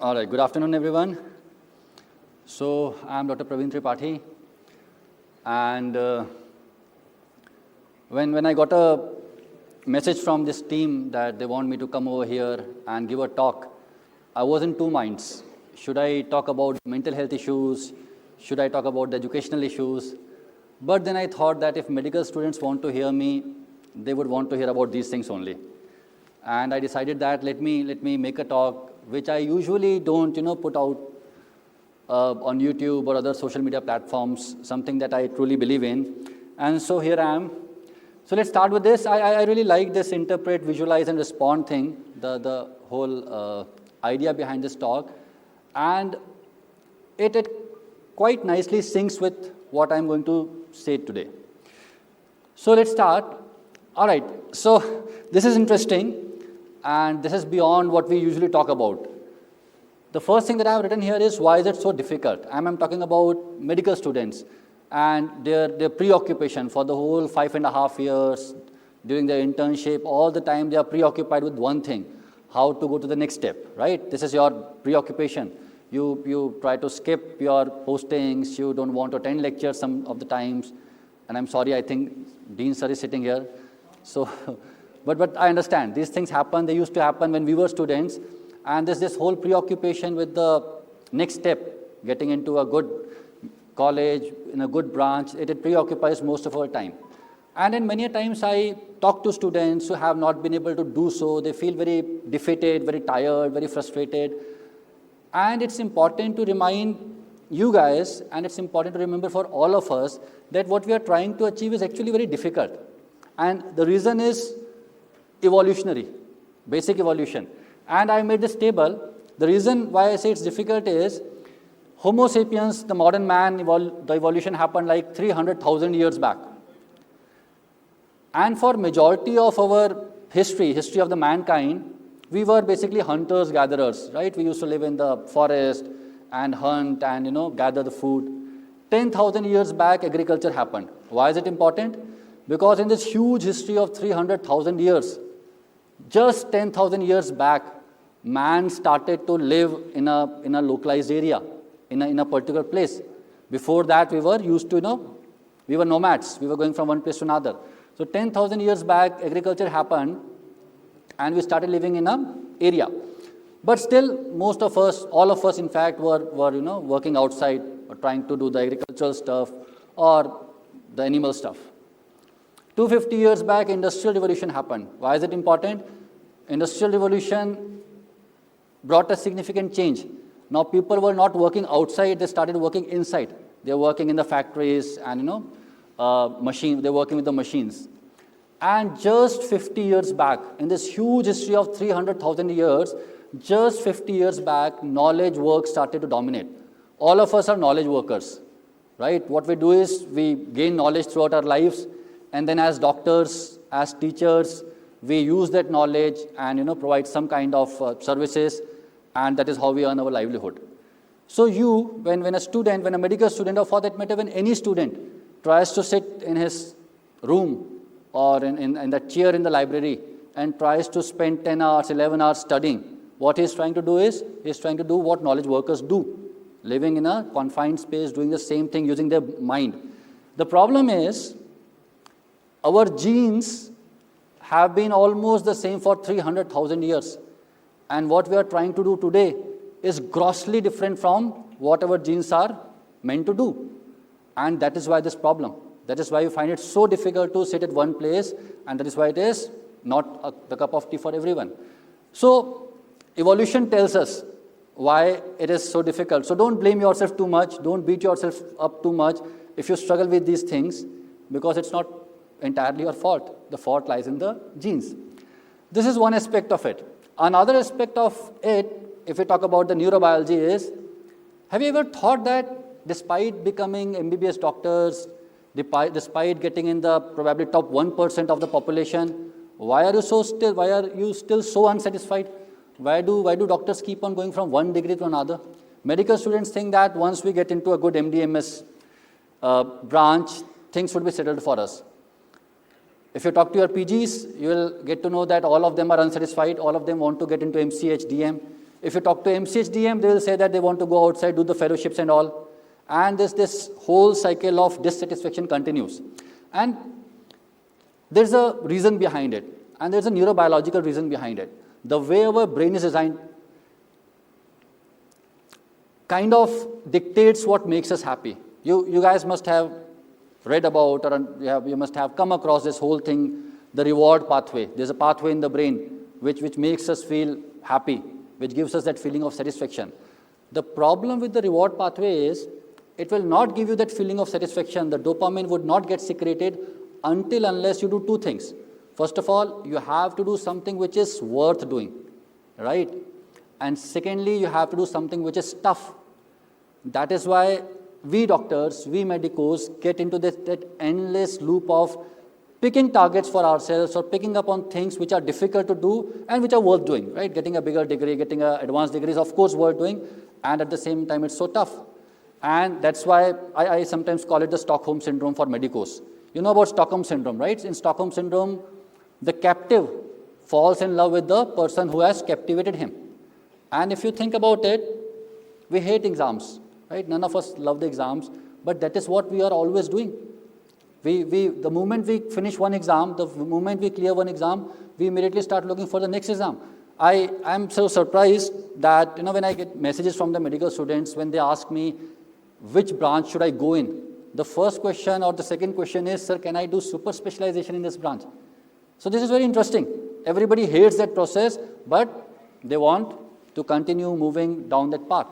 All right, good afternoon, everyone. So, I'm Dr. Praveen Tripathi, and when I got a message from this team that they want me to come over here and give a talk, I was in two minds. Should I talk about mental health issues? Should I talk about the educational issues? But then I thought that if medical students want to hear me, they would want to hear about these things only. And I decided that let me make a talk which I usually don't put out on YouTube or other social media platforms, something that I truly believe in. And so here I am. So let's start with this. I really like this interpret, visualize and respond thing, the whole idea behind this talk. And it quite nicely syncs with what I'm going to say today. So let's start. All right, so this is interesting. And this is beyond what we usually talk about. The first thing that I have written here is why is it so difficult? I'm talking about medical students and their preoccupation for the whole 5.5 years during their internship. All the time they are preoccupied with one thing, how to go to the next step, right? This is your preoccupation. You try to skip your postings, you don't want to attend lectures some of the times. And I'm sorry, I think Dean sir is sitting here. So. But I understand, these things happen, they used to happen when we were students, and there's this whole preoccupation with the next step, getting into a good college, in a good branch, it preoccupies most of our time. And then many times I talk to students who have not been able to do so, they feel very defeated, very tired, very frustrated. And it's important to remind you guys, and it's important to remember for all of us, that what we are trying to achieve is actually very difficult. And the reason is evolutionary, basic evolution. And I made this table. The reason why I say it's difficult is Homo sapiens, the modern man, the evolution happened like 300,000 years back. And for majority of our history of the mankind, we were basically hunters, gatherers, right? We used to live in the forest and hunt and gather the food. 10,000 years back, agriculture happened. Why is it important? Because in this huge history of 300,000 years, just 10,000 years back, man started to live in a localized area, in a particular place. Before that, we were used to, we were nomads. We were going from one place to another. So 10,000 years back, agriculture happened, and we started living in an area. But still, most of us, all of us, in fact, were working outside or trying to do the agricultural stuff or the animal stuff. 250 years back, Industrial Revolution happened. Why is it important? Industrial Revolution brought a significant change. Now people were not working outside, they started working inside. They were working in the factories and they're working with the machines. And just 50 years back, in this huge history of 300,000 years, just 50 years back, knowledge work started to dominate. All of us are knowledge workers, right? What we do is we gain knowledge throughout our lives. And then as doctors, as teachers, we use that knowledge and provide some kind of services, and that is how we earn our livelihood. So when a medical student, or for that matter, when any student tries to sit in his room or in that chair in the library and tries to spend 10 hours, 11 hours studying, what he's trying to do is, he's trying to do what knowledge workers do, living in a confined space, doing the same thing, using their mind. The problem is, our genes have been almost the same for 300,000 years. And what we are trying to do today is grossly different from what our genes are meant to do. And that is why this problem. That is why you find it so difficult to sit at one place, and that is why it is not the cup of tea for everyone. So evolution tells us why it is so difficult. So don't blame yourself too much. Don't beat yourself up too much if you struggle with these things, because it's not entirely your fault. The fault lies in the genes. This is one aspect of it. Another aspect of it, if we talk about the neurobiology, is, have you ever thought that despite becoming MBBS doctors, despite getting in the probably top 1% of the population, why are you still so unsatisfied? Why do doctors keep on going from one degree to another? Medical students think that once we get into a good MD/MS branch, things would be settled for us. If you talk to your PGs, you will get to know that all of them are unsatisfied. All of them want to get into MCH, DM. If you talk to MCHDM, they will say that they want to go outside, do the fellowships and all. And this whole cycle of dissatisfaction continues. And there's a reason behind it. And there's a neurobiological reason behind it. The way our brain is designed kind of dictates what makes us happy. You guys must have read about, or you must have come across this whole thing, the reward pathway. There's a pathway in the brain which makes us feel happy, which gives us that feeling of satisfaction. The problem with the reward pathway is it will not give you that feeling of satisfaction. The dopamine would not get secreted unless you do two things. First of all, you have to do something which is worth doing, right? And secondly, you have to do something which is tough. That is why we doctors, we medicos get into that endless loop of picking targets for ourselves or picking up on things which are difficult to do and which are worth doing, right? Getting a bigger degree, getting an advanced degree is of course worth doing, and at the same time it's so tough. And that's why I sometimes call it the Stockholm Syndrome for medicos. You know about Stockholm Syndrome, right? In Stockholm Syndrome, the captive falls in love with the person who has captivated him. And if you think about it, we hate exams, right? None of us love the exams, but that is what we are always doing. The moment we finish one exam, the moment we clear one exam, we immediately start looking for the next exam. I am so surprised that, when I get messages from the medical students, when they ask me, which branch should I go in? The first question or the second question is, sir, can I do super specialization in this branch? So this is very interesting. Everybody hates that process, but they want to continue moving down that path.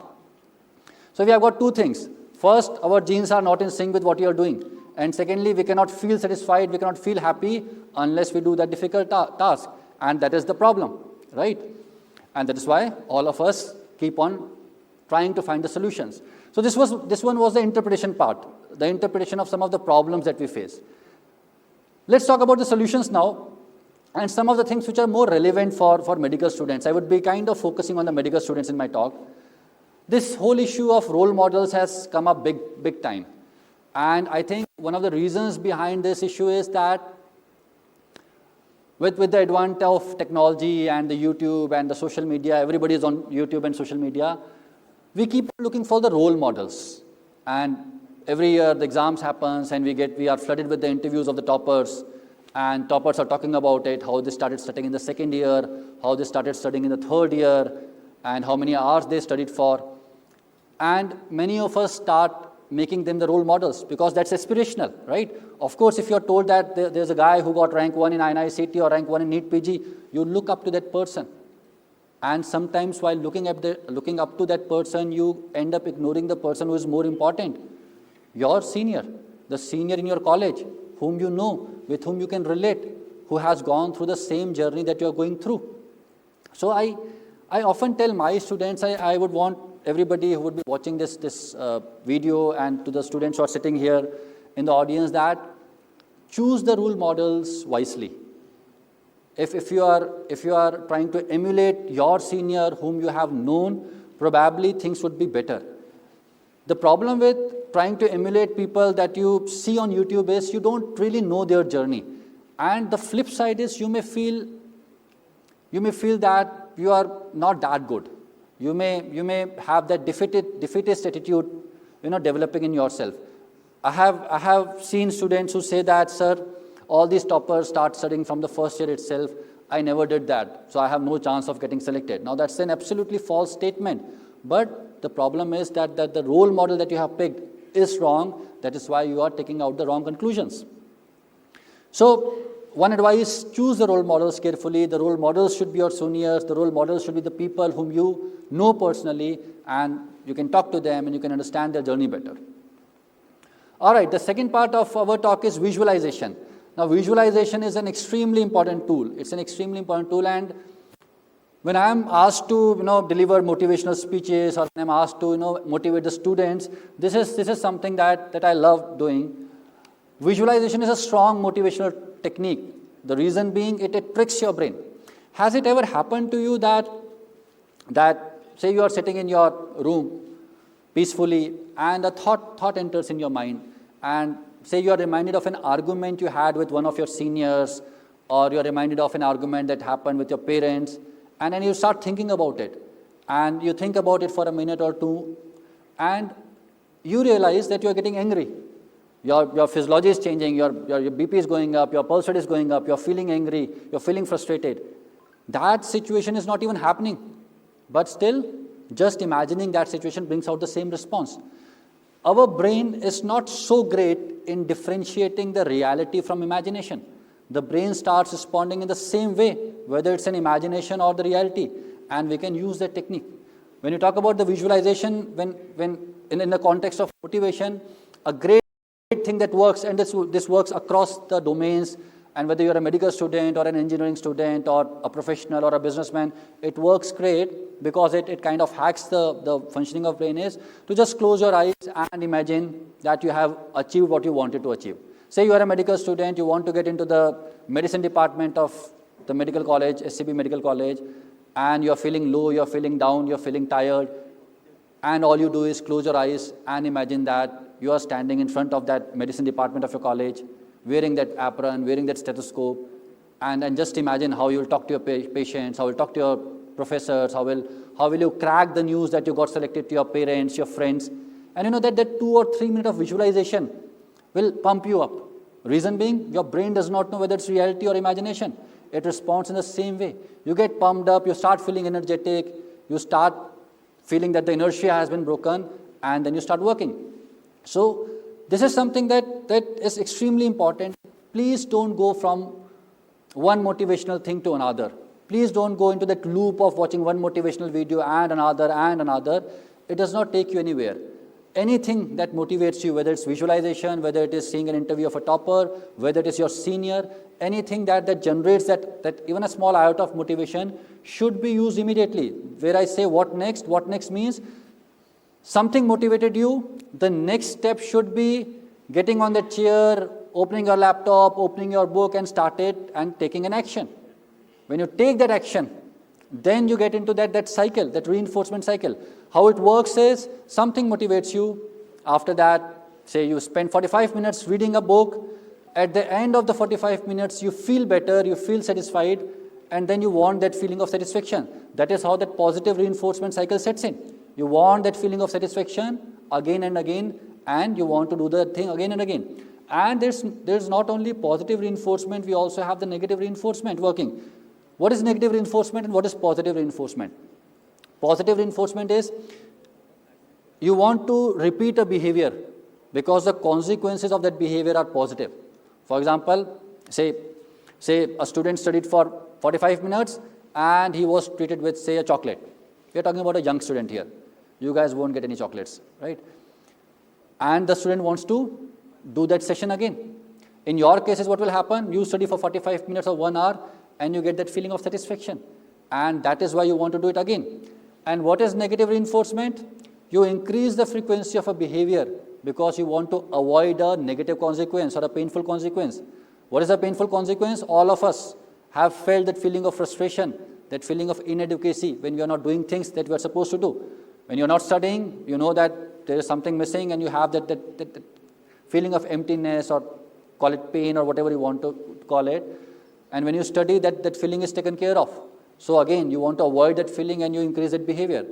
So we have got two things. First, our genes are not in sync with what you are doing. And secondly, we cannot feel satisfied, we cannot feel happy unless we do that difficult task. And that is the problem, right? And that is why all of us keep on trying to find the solutions. So this one was the interpretation part, the interpretation of some of the problems that we face. Let's talk about the solutions now and some of the things which are more relevant for medical students. I would be kind of focusing on the medical students in my talk. This whole issue of role models has come up big time. And I think one of the reasons behind this issue is that with the advent of technology and the YouTube and the social media, everybody is on YouTube and social media, we keep looking for the role models. And every year the exams happens and we are flooded with the interviews of the toppers, and toppers are talking about it, how they started studying in the second year, how they started studying in the third year, and how many hours they studied for. And many of us start making them the role models because that's aspirational, right? Of course, if you're told that there's a guy who got rank 1 in INICET or rank 1 in NEET PG, you look up to that person. And sometimes while looking up to that person, you end up ignoring the person who is more important. Your senior, the senior in your college, whom you know, with whom you can relate, who has gone through the same journey that you're going through. So I often tell my students, I would want everybody who would be watching this video and to the students who are sitting here in the audience that choose the role models wisely. If you are trying to emulate your senior whom you have known, probably things would be better. The problem with trying to emulate people that you see on YouTube is you don't really know their journey. And the flip side is you may feel that you are not that good. You may have that defeatist attitude, developing in yourself. I have seen students who say that, sir, all these toppers start studying from the first year itself. I never did that, so I have no chance of getting selected. Now that's an absolutely false statement. But the problem is that the role model that you have picked is wrong. That is why you are taking out the wrong conclusions. So one advice, choose the role models carefully. The role models should be your seniors. The role models should be the people whom you know personally, and you can talk to them and you can understand their journey better. All right, the second part of our talk is visualization. Now, visualization is an extremely important tool. It's an extremely important tool, and when I am asked to deliver motivational speeches or when I'm asked to motivate the students, this is something that I love doing. Visualization is a strong motivational technique. The reason being it tricks your brain. Has it ever happened to you that say you are sitting in your room peacefully and a thought enters in your mind, and say you are reminded of an argument you had with one of your seniors, or you are reminded of an argument that happened with your parents, and then you start thinking about it. and you think about it for a minute or two, and you realize that you are getting angry. Your physiology is changing, your BP is going up, your pulse rate is going up, you're feeling angry, you're feeling frustrated. That situation is not even happening, but still, just imagining that situation brings out the same response. Our brain is not so great in differentiating the reality from imagination. The brain starts responding in the same way, whether it's an imagination or the reality, and we can use that technique. When you talk about the visualization, when in the context of motivation, a great thing that works, and this works across the domains, and whether you're a medical student or an engineering student or a professional or a businessman, it works great because it kind of hacks the functioning of brain is to just close your eyes and imagine that you have achieved what you wanted to achieve. Say you are a medical student, you want to get into the medicine department of the medical college, SCB Medical College, and you're feeling low, you're feeling down, you're feeling tired, and all you do is close your eyes and imagine that you are standing in front of that medicine department of your college, wearing that apron, wearing that stethoscope, and just imagine how you'll talk to your patients, how you'll talk to your professors, how will you crack the news that you got selected to your parents, your friends. And you know that 2 or 3 minutes of visualization will pump you up. Reason being, your brain does not know whether it's reality or imagination. It responds in the same way. You get pumped up, you start feeling energetic, you start feeling that the inertia has been broken, and then you start working. So this is something that is extremely important. Please don't go from one motivational thing to another. Please don't go into that loop of watching one motivational video and another and another. It does not take you anywhere. Anything that motivates you, whether it's visualization, whether it is seeing an interview of a topper, whether it is your senior, anything that generates that even a small iota of motivation should be used immediately. Where I say what next means something motivated you, the next step should be getting on the chair, opening your laptop, opening your book and start it and taking an action. When you take that action, then you get into that cycle, that reinforcement cycle. How it works is something motivates you. After that, say you spend 45 minutes reading a book. At the end of the 45 minutes, you feel better, you feel satisfied, and then you want that feeling of satisfaction. That is how that positive reinforcement cycle sets in. You want that feeling of satisfaction again and again, and you want to do the thing again and again. And there's not only positive reinforcement, we also have the negative reinforcement working. What is negative reinforcement and what is positive reinforcement? Positive reinforcement is you want to repeat a behavior because the consequences of that behavior are positive. For example, say a student studied for 45 minutes and he was treated with, say, a chocolate. We are talking about a young student here. You guys won't get any chocolates, right? And the student wants to do that session again. In your cases, what will happen? You study for 45 minutes or 1 hour and you get that feeling of satisfaction. And that is why you want to do it again. And what is negative reinforcement? You increase the frequency of a behavior because you want to avoid a negative consequence or a painful consequence. What is a painful consequence? All of us have felt that feeling of frustration, that feeling of inadequacy when we are not doing things that we are supposed to do. When you're not studying, you know that there is something missing and you have that feeling of emptiness, or call it pain or whatever you want to call it. And when you study, that feeling is taken care of. So again, you want to avoid that feeling and you increase that behavior.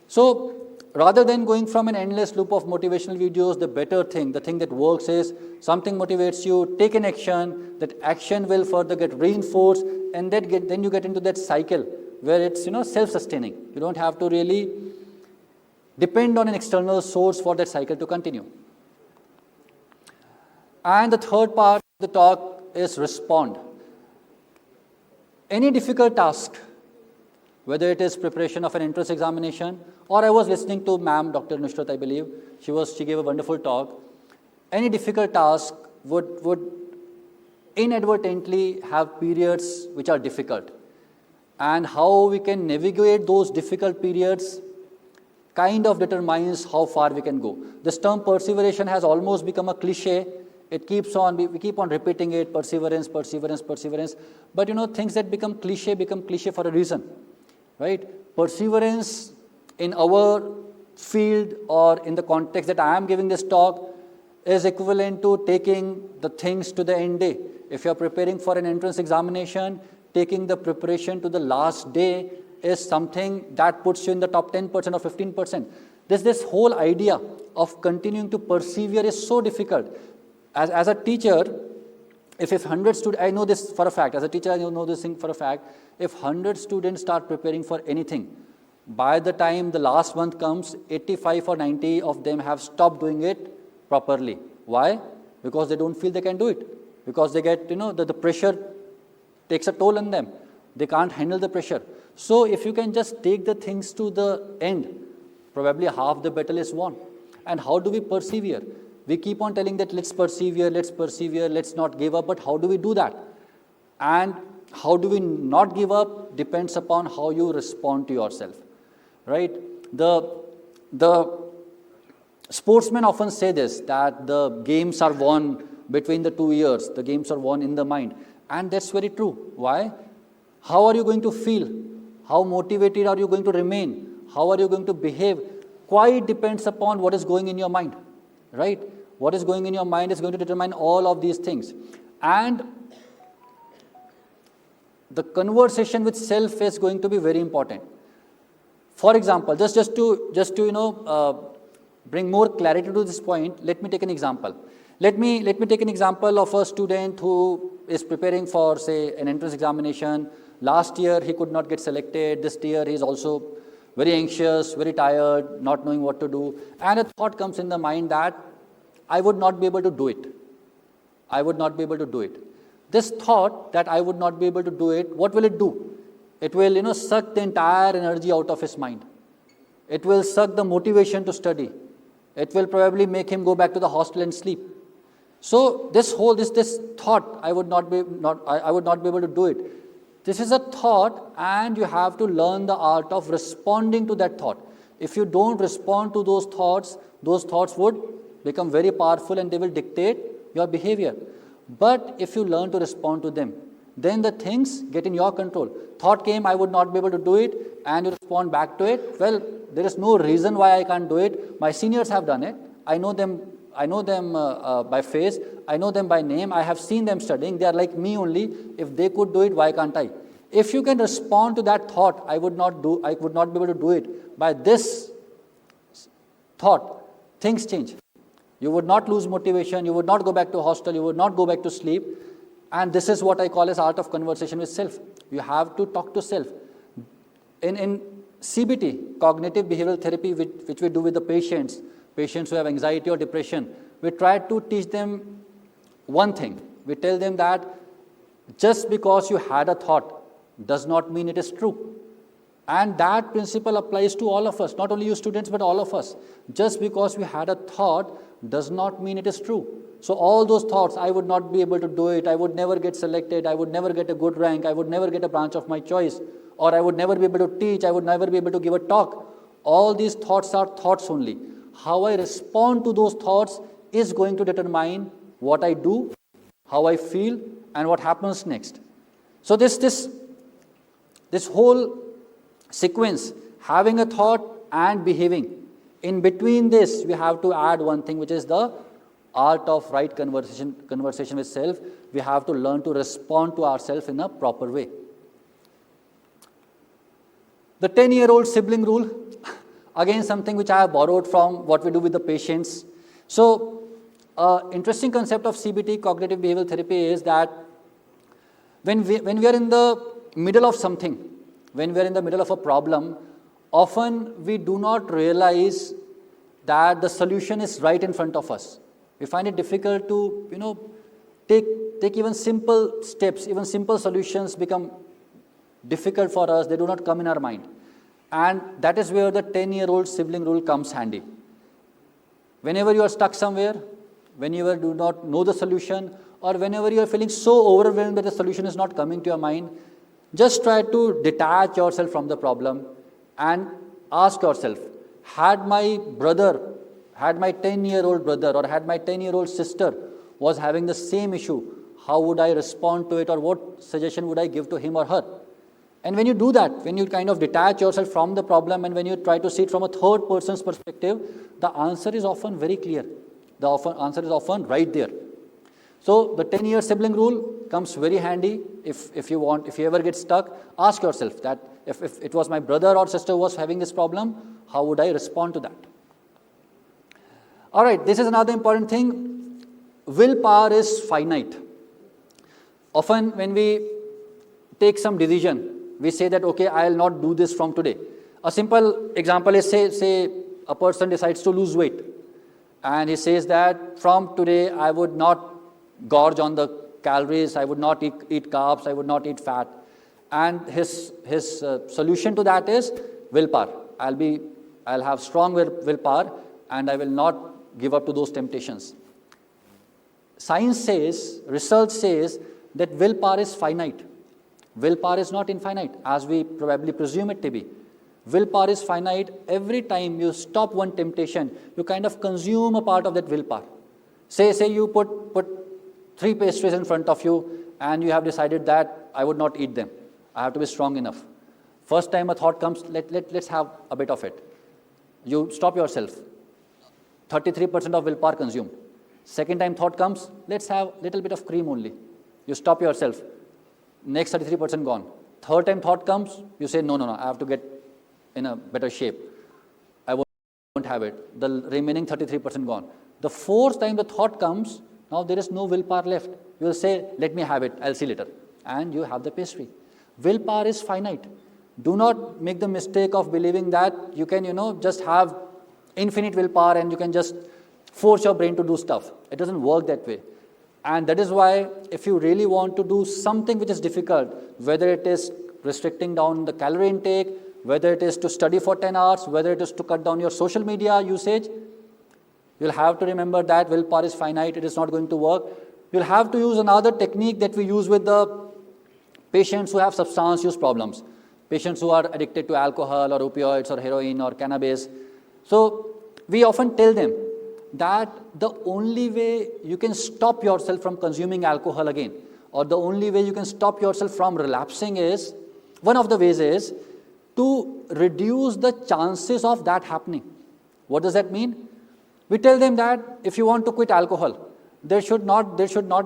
So rather than going from an endless loop of motivational videos, the better thing, the thing that works is something motivates you, take an action, that action will further get reinforced, and then you get into that cycle where it's self-sustaining. You don't have to really depend on an external source for that cycle to continue. And the third part of the talk is respond. Any difficult task, whether it is preparation of an entrance examination, or I was listening to ma'am, Dr. Nusrat, I believe, she gave a wonderful talk. Any difficult task would inadvertently have periods which are difficult. And how we can navigate those difficult periods kind of determines how far we can go. This term perseveration has almost become a cliche. It keeps on, we keep on repeating it, perseverance. But things that become cliche for a reason, right? Perseverance in our field or in the context that I am giving this talk is equivalent to taking the things to the end day. If you are preparing for an entrance examination, taking the preparation to the last day is something that puts you in the top 10% or 15%. This whole idea of continuing to persevere is so difficult. As a teacher, if 100 students, I know this for a fact, as a teacher I know this thing for a fact, if 100 students start preparing for anything, by the time the last month comes, 85 or 90 of them have stopped doing it properly. Why? Because they don't feel they can do it. Because they get, the pressure takes a toll on them. They can't handle the pressure. So if you can just take the things to the end, probably half the battle is won. And how do we persevere? We keep on telling that let's persevere, let's not give up, but how do we do that? And how do we not give up depends upon how you respond to yourself, right? The sportsmen often say this, that the games are won between the 2 ears, the games are won in the mind. And that's very true. Why? How are you going to feel? How motivated are you going to remain? How are you going to behave? Quite depends upon what is going in your mind, right? What is going in your mind is going to determine all of these things. And the conversation with self is going to be very important. For example, just to bring more clarity to this point, let me take an example. Let me take an example of a student who is preparing for, say, an entrance examination. Last year he could not get selected. This year he is also very anxious, very tired, not knowing what to do. And a thought comes in the mind that I would not be able to do it. I would not be able to do it. This thought that I would not be able to do it, what will it do? It will, suck the entire energy out of his mind. It will suck the motivation to study. It will probably make him go back to the hostel and sleep. So this thought, I would not be able to do it. This is a thought, and you have to learn the art of responding to that thought. If you don't respond to those thoughts would become very powerful and they will dictate your behavior. But if you learn to respond to them, then the things get in your control. Thought came, I would not be able to do it, and you respond back to it. Well, there is no reason why I can't do it. My seniors have done it. I know them by face. I know them by name. I have seen them studying. They are like me only. If they could do it, why can't I? If you can respond to that thought, I would not be able to do it. By this thought, things change. You would not lose motivation. You would not go back to hostel. You would not go back to sleep. And this is what I call as art of conversation with self. You have to talk to self. In CBT, cognitive behavioral therapy, which we do with the patients who have anxiety or depression, we try to teach them one thing. We tell them that just because you had a thought does not mean it is true. And that principle applies to all of us, not only you students, but all of us. Just because we had a thought does not mean it is true. So all those thoughts, I would not be able to do it, I would never get selected, I would never get a good rank, I would never get a branch of my choice, or I would never be able to teach, I would never be able to give a talk. All these thoughts are thoughts only. How I respond to those thoughts is going to determine what I do, how I feel, and what happens next. So this whole sequence, having a thought and behaving, in between this, we have to add one thing, which is the art of right conversation with self. We have to learn to respond to ourselves in a proper way. The 10-year-old sibling rule, again something which I have borrowed from what we do with the patients. So, interesting concept of CBT, cognitive behavioral therapy, is that when we are in the middle of something, when we are in the middle of a problem, often we do not realize that the solution is right in front of us. We find it difficult to, take even simple steps, even simple solutions become difficult for us. They do not come in our mind. And that is where the 10-year-old sibling rule comes handy. Whenever you are stuck somewhere, whenever you do not know the solution, or whenever you are feeling so overwhelmed that the solution is not coming to your mind, just try to detach yourself from the problem and ask yourself, had my 10-year-old brother or had my 10-year-old sister was having the same issue, how would I respond to it, or what suggestion would I give to him or her? And when you do that, when you kind of detach yourself from the problem and when you try to see it from a third person's perspective, the answer is often very clear. The answer is often right there. So the 10-year sibling rule comes very handy if you ever get stuck, ask yourself that if it was my brother or sister who was having this problem, how would I respond to that? All right, this is another important thing. Willpower is finite. Often when we take some decision, we say that, okay, I'll not do this from today. A simple example is say a person decides to lose weight and he says that from today I would not gorge on the calories, I would not eat carbs, I would not eat fat. And his solution to that is willpower. I'll have strong willpower and I will not give up to those temptations. Science says, research says that willpower is finite. Willpower is not infinite, as we probably presume it to be. Willpower is finite. Every time you stop one temptation, you kind of consume a part of that willpower. Say you put 3 pastries in front of you and you have decided that I would not eat them. I have to be strong enough. First time a thought comes, let's have a bit of it. You stop yourself. 33% of willpower consumed. Second time thought comes, let's have a little bit of cream only. You stop yourself. Next 33% gone. Third time thought comes, you say, no, I have to get in a better shape. I won't have it. The remaining 33% gone. The fourth time the thought comes, now there is no willpower left. You will say, let me have it, I'll see later. And you have the pastry. Willpower is finite. Do not make the mistake of believing that you can, just have infinite willpower and you can just force your brain to do stuff. It doesn't work that way. And that is why if you really want to do something which is difficult, whether it is restricting down the calorie intake, whether it is to study for 10 hours, whether it is to cut down your social media usage, you'll have to remember that willpower is finite, it is not going to work. You'll have to use another technique that we use with the patients who have substance use problems, patients who are addicted to alcohol or opioids or heroin or cannabis. So we often tell them that the only way you can stop yourself from consuming alcohol again, or the only way you can stop yourself from relapsing is, one of the ways is to reduce the chances of that happening. What does that mean? We tell them that if you want to quit alcohol, there should not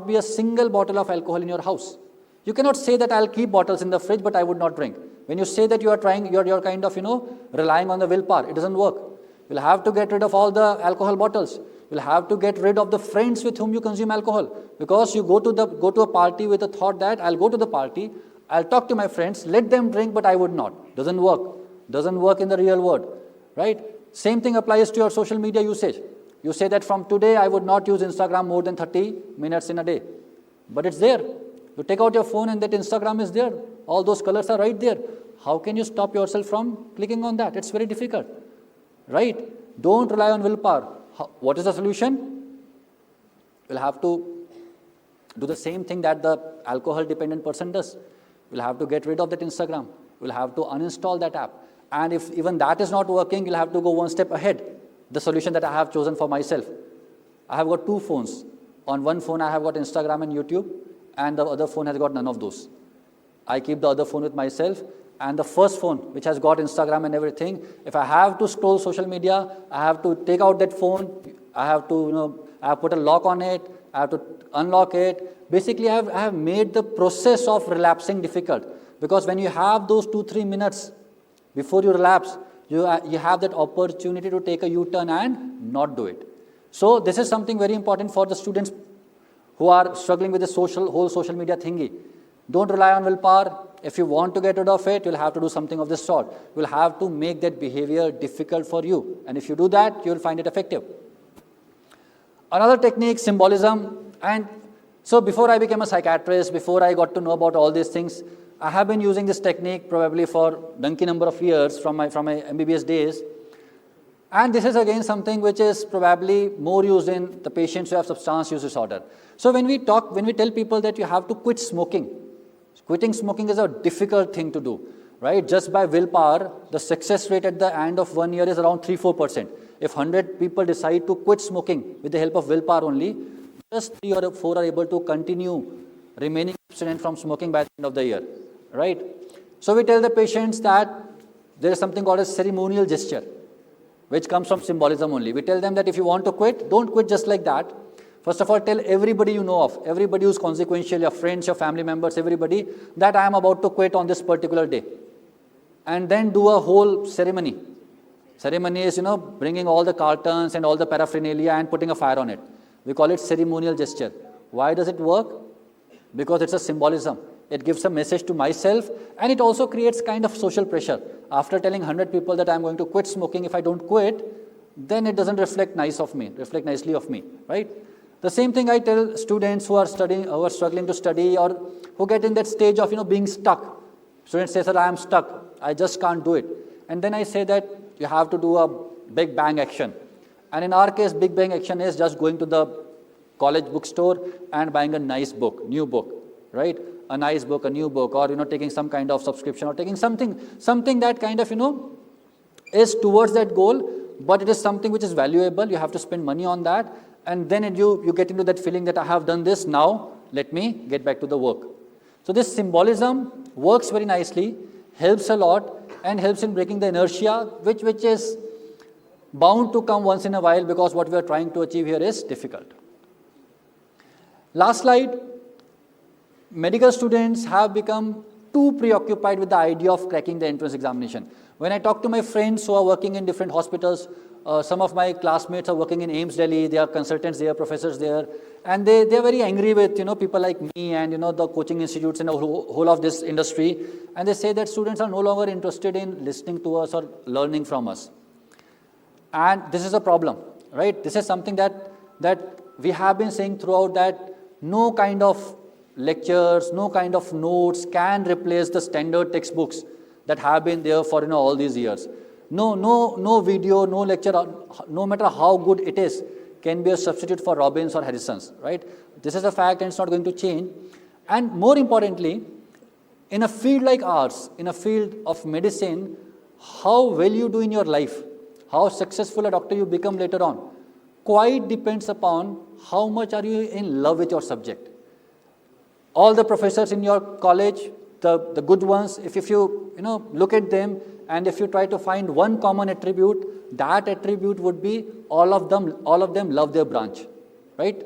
be a single bottle of alcohol in your house. You cannot say that I'll keep bottles in the fridge, but I would not drink. When you say that you're kind of, relying on the willpower, it doesn't work. You'll have to get rid of all the alcohol bottles. You'll have to get rid of the friends with whom you consume alcohol. Because you go to a party with the thought that I'll go to the party, I'll talk to my friends, let them drink, but I would not. Doesn't work. Doesn't work in the real world, right? Same thing applies to your social media usage. You say that from today I would not use Instagram more than 30 minutes in a day. But it's there. You take out your phone and that Instagram is there. All those colors are right there. How can you stop yourself from clicking on that? It's very difficult, right? Don't rely on willpower. What is the solution? You'll have to do the same thing that the alcohol dependent person does. You'll have to get rid of that Instagram. You'll have to uninstall that app. And if even that is not working, you'll have to go one step ahead. The solution that I have chosen for myself. I have got 2 phones. On one phone I have got Instagram and YouTube, and the other phone has got none of those. I keep the other phone with myself, and the first phone, which has got Instagram and everything, if I have to scroll social media, I have to take out that phone, I have to, I have put a lock on it, I have to unlock it. Basically, I have made the process of relapsing difficult, because when you have those 2-3 minutes before you relapse, you have that opportunity to take a U-turn and not do it. So this is something very important for the students who are struggling with the whole social media thingy. Don't rely on willpower. If you want to get rid of it, you'll have to do something of this sort. You'll have to make that behavior difficult for you. And if you do that, you'll find it effective. Another technique, symbolism. And so before I became a psychiatrist, before I got to know about all these things, I have been using this technique probably for donkey number of years from my MBBS days. And this is again something which is probably more used in the patients who have substance use disorder. So when we tell people that you have to quit smoking, quitting smoking is a difficult thing to do, right? Just by willpower, the success rate at the end of 1 year is around 3-4%. If 100 people decide to quit smoking with the help of willpower only, just 3 or 4 are able to continue remaining abstinent from smoking by the end of the year, right? So we tell the patients that there is something called a ceremonial gesture, which comes from symbolism only. We tell them that if you want to quit, don't quit just like that. First of all, tell everybody you know of, everybody who's consequential, your friends, your family members, everybody, that I am about to quit on this particular day. And then do a whole ceremony. Ceremony is, bringing all the cartons and all the paraphernalia and putting a fire on it. We call it ceremonial gesture. Why does it work? Because it's a symbolism. It gives a message to myself, and it also creates kind of social pressure. After telling 100 people that I'm going to quit smoking, if I don't quit, then it doesn't reflect nicely of me, right? The same thing I tell students who are struggling to study, or who get in that stage of, being stuck. Students say, sir, I am stuck. I just can't do it. And then I say that you have to do a big bang action. And in our case, big bang action is just going to the college bookstore and buying a nice book, new book, right? A nice book, a new book, or, taking some kind of subscription, or taking something that kind of, is towards that goal, but it is something which is valuable. You have to spend money on that. And then you get into that feeling that I have done this, now let me get back to the work. So this symbolism works very nicely, helps a lot, and helps in breaking the inertia, which is bound to come once in a while, because what we are trying to achieve here is difficult. Last slide. Medical students have become too preoccupied with the idea of cracking the entrance examination. When I talk to my friends who are working in different hospitals, some of my classmates are working in AIIMS Delhi, they are consultants there, professors there, and they are very angry with people like me and the coaching institutes and the whole of this industry, and they say that students are no longer interested in listening to us or learning from us. And this is a problem, right? This is something that we have been saying throughout, that no kind of lectures, no kind of notes can replace the standard textbooks that have been there for all these years. No video, no lecture, no matter how good it is, can be a substitute for Robbins or Harrison's, right? This is a fact, and it's not going to change. And more importantly, in a field like ours, in a field of medicine, how well you do in your life, how successful a doctor you become later on, quite depends upon how much are you in love with your subject. All the professors in your college, the good ones, if you look at them, and if you try to find one common attribute, that attribute would be all of them love their branch, right?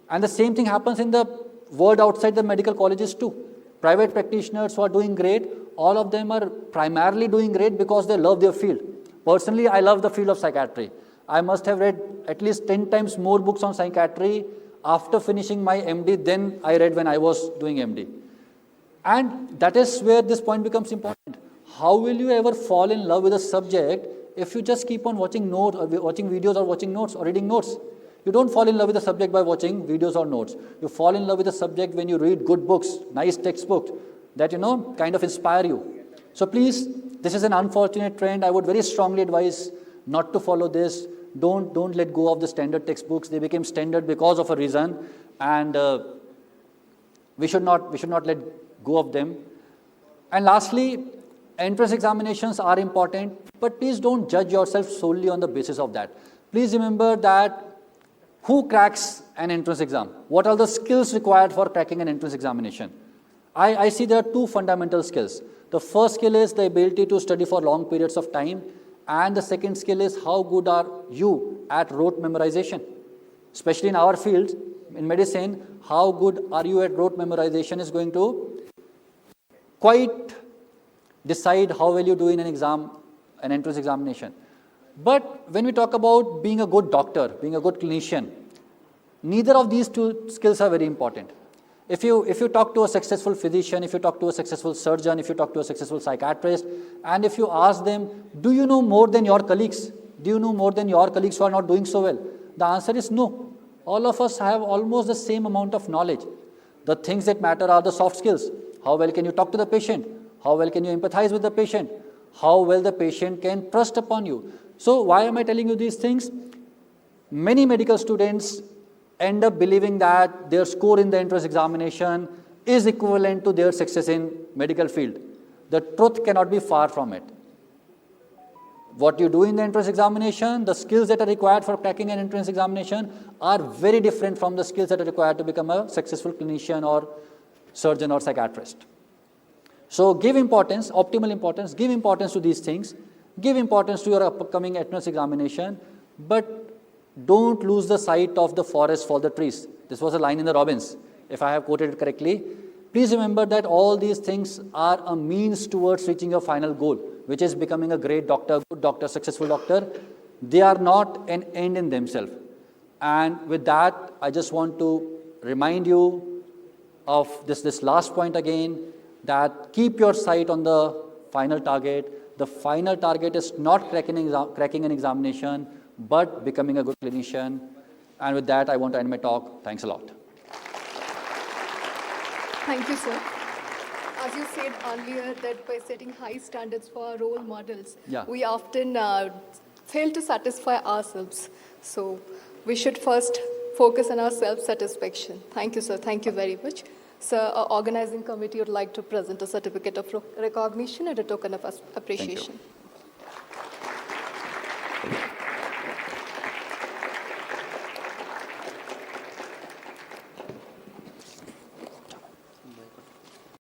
And the same thing happens in the world outside the medical colleges too. Private practitioners who are doing great, all of them are primarily doing great because they love their field. Personally, I love the field of psychiatry. I must have read at least 10 times more books on psychiatry after finishing my MD than I read when I was doing MD. And that is where this point becomes important. How will you ever fall in love with a subject if you just keep on watching notes, or watching videos, or watching notes, or reading notes? You don't fall in love with a subject by watching videos or notes. You fall in love with a subject when you read good books, nice textbooks that kind of inspire you. So please, this is an unfortunate trend. I would very strongly advise not to follow this. Don't let go of the standard textbooks. They became standard because of a reason, and we should not let go of them. And lastly, entrance examinations are important, but please don't judge yourself solely on the basis of that. Please remember that who cracks an entrance exam? What are the skills required for cracking an entrance examination? I see there are two fundamental skills. The first skill is the ability to study for long periods of time, and the second skill is how good are you at rote memorization. Especially in our field, in medicine, how good are you at rote memorization is going to quite decide how well you do in an entrance examination. But when we talk about being a good doctor, being a good clinician, neither of these two skills are very important. If you talk to a successful physician, if you talk to a successful surgeon, if you talk to a successful psychiatrist, and if you ask them, do you know more than your colleagues? Do you know more than your colleagues who are not doing so well? The answer is no. All of us have almost the same amount of knowledge. The things that matter are the soft skills. How well can you talk to the patient? How well can you empathize with the patient? How well the patient can trust upon you? So why am I telling you these things? Many medical students end up believing that their score in the entrance examination is equivalent to their success in medical field. The truth cannot be far from it. What you do in the entrance examination, the skills that are required for cracking an entrance examination are very different from the skills that are required to become a successful clinician or surgeon or psychiatrist. So give importance, optimal importance, give importance to these things, give importance to your upcoming entrance examination, but don't lose the sight of the forest for the trees. This was a line in the Robbins, if I have quoted it correctly. Please remember that all these things are a means towards reaching your final goal, which is becoming a great doctor, good doctor, successful doctor. They are not an end in themselves. And with that, I just want to remind you of this last point again, that keep your sight on the final target. The final target is not cracking an examination, but becoming a good clinician. And with that, I want to end my talk. Thanks a lot. Thank you, sir. As you said earlier, that by setting high standards for our role models, we often fail to satisfy ourselves. So we should first focus on our self-satisfaction. Thank you, sir. Thank you very much. Sir, our organizing committee would like to present a certificate of recognition and a token of appreciation.